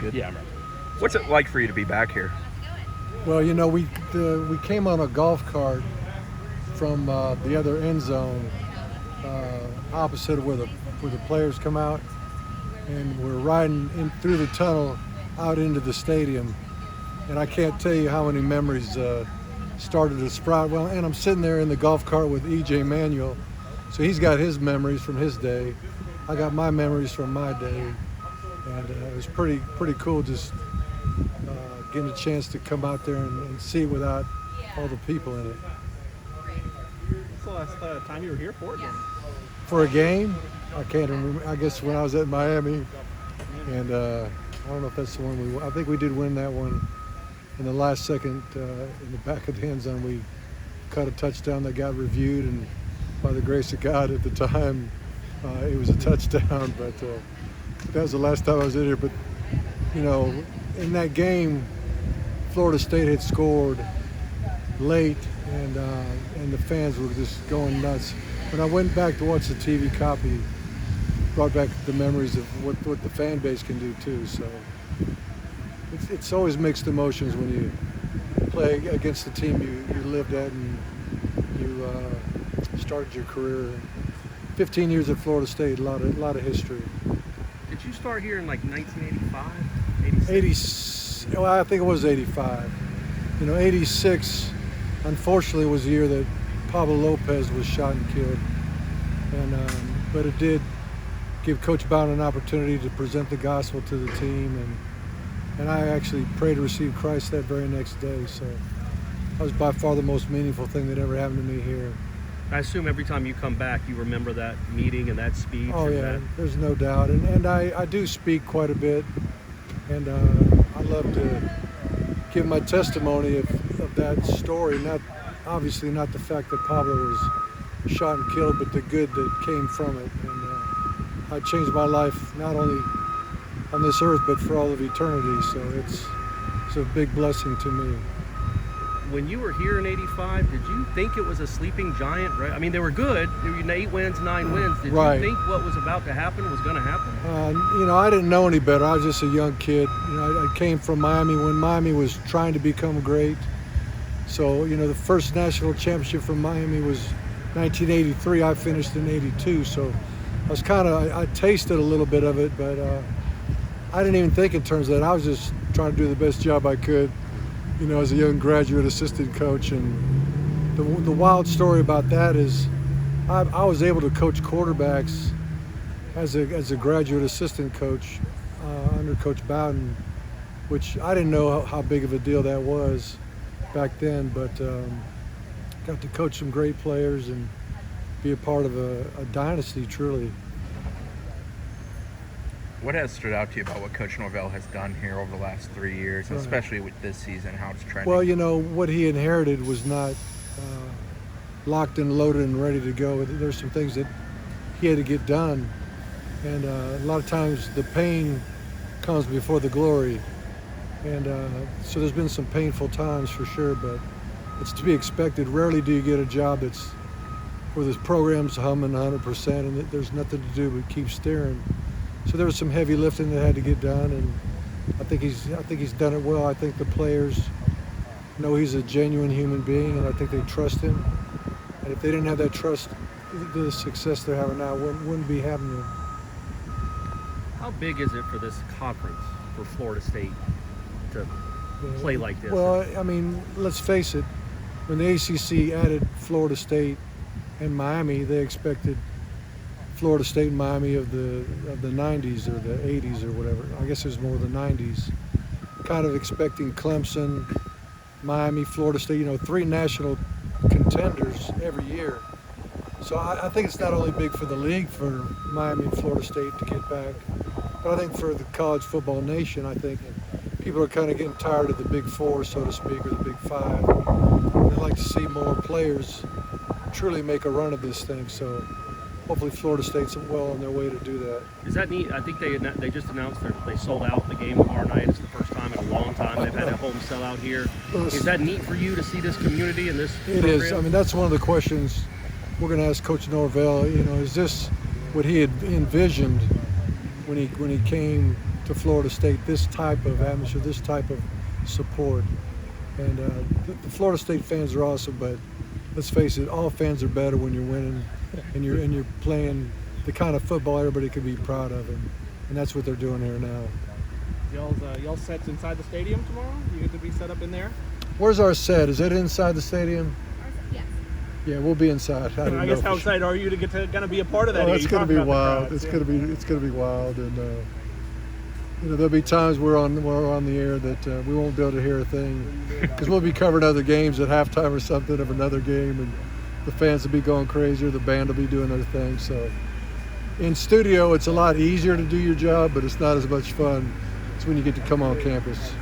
good. Yeah, I remember. What's it like for you to be back here? Well, you know, we came on a golf cart from the other end zone, opposite of where the players come out, and we're riding in through the tunnel out into the stadium, and I can't tell you how many memories started to sprout. Well, and I'm sitting there in the golf cart with E.J. Manuel, so he's got his memories from his day. I got my memories from my day, and it was pretty cool just getting a chance to come out there and see it without all the people in it. What's the last time you were here for it? For a game, I can't remember. I guess when I was at Miami, and I don't know if that's the one I think we did win that one in the last second in the back of the end zone. We caught a touchdown that got reviewed, and by the grace of God at the time, it was a touchdown. But that was the last time I was in here. But you know, in that game, Florida State had scored late, and the fans were just going nuts. When I went back to watch the TV copy, brought back the memories of what the fan base can do too. So it's always mixed emotions when you play against the team you lived at and you started your career. 15 years at Florida State, a lot of history. Did you start here in like 1985, 86? Well, I think it was 85. You know, 86, unfortunately, was the year that Pablo Lopez was shot and killed. And but it did give Coach Bowden an opportunity to present the gospel to the team, and I actually prayed to receive Christ that very next day. So that was by far the most meaningful thing that ever happened to me here. I assume every time you come back, you remember that meeting and that speech. Oh yeah, there's no doubt. And I do speak quite a bit, and I love to give my testimony of that story. Obviously not the fact that Pablo was shot and killed, but the good that came from it. And I changed my life not only on this earth, but for all of eternity. So it's a big blessing to me. When you were here in 85, did you think it was a sleeping giant? Right? I mean, they were good. They were 8 wins, 9 wins. Did Right. you think what was about to happen was going to happen? You know, I didn't know any better. I was just a young kid. You know, I came from Miami when Miami was trying to become great. So, you know, the first national championship from Miami was 1983. I finished in 82. So I was I tasted a little bit of it, but I didn't even think in terms of that. I was just trying to do the best job I could, you know, as a young graduate assistant coach. And the wild story about that is I was able to coach quarterbacks as a graduate assistant coach under Coach Bowden, which I didn't know how big of a deal that was back then, but got to coach some great players and be a part of a dynasty, truly. What has stood out to you about what Coach Norvell has done here over the last 3 years, and especially with this season, how it's trending? Well, you know, what he inherited was not locked and loaded and ready to go. There's some things that he had to get done, and a lot of times the pain comes before the glory. And so there's been some painful times for sure, but it's to be expected. Rarely do you get a job where the program's humming 100% and there's nothing to do but keep steering. So there was some heavy lifting that had to get done, and I think he's done it well. I think the players know he's a genuine human being, and I think they trust him. And if they didn't have that trust, the success they're having now wouldn't be happening. How big is it for this conference for Florida State to play like this? Well, I mean, let's face it. When the ACC added Florida State and Miami, they expected Florida State and Miami of the 90s or the 80s or whatever. I guess it was more the 90s. Kind of expecting Clemson, Miami, Florida State, you know, 3 national contenders every year. So I think it's not only big for the league for Miami and Florida State to get back, but I think for the college football nation, I think people are kind of getting tired of the Big Four, so to speak, or the Big Five. They'd like to see more players truly make a run of this thing. So hopefully Florida State's well on their way to do that. Is that neat? I think they just announced that they sold out the game tomorrow night. It's the first time in a long time they've had a home sellout here. Is that neat for you to see this community and this program? It is. I mean, that's one of the questions we're going to ask Coach Norvell. You know, is this what he had envisioned when he came to Florida State, this type of atmosphere, this type of support. And the Florida State fans are awesome, but let's face it, all fans are better when you're winning and you're playing the kind of football everybody can be proud of, and that's what they're doing here now. Y'all set inside the stadium tomorrow? You get to be set up in there? Where's our set? Is it inside the stadium? Yes. Yeah, we'll be inside. I guess how excited are you to gonna be a part of that? It's going to be wild. It's going to be wild, and there'll be times we're on the air that we won't be able to hear a thing because we'll be covering other games at halftime or something of another game, and the fans will be going crazy, or the band will be doing their thing. So in studio, it's a lot easier to do your job, but it's not as much fun as when you get to come on campus.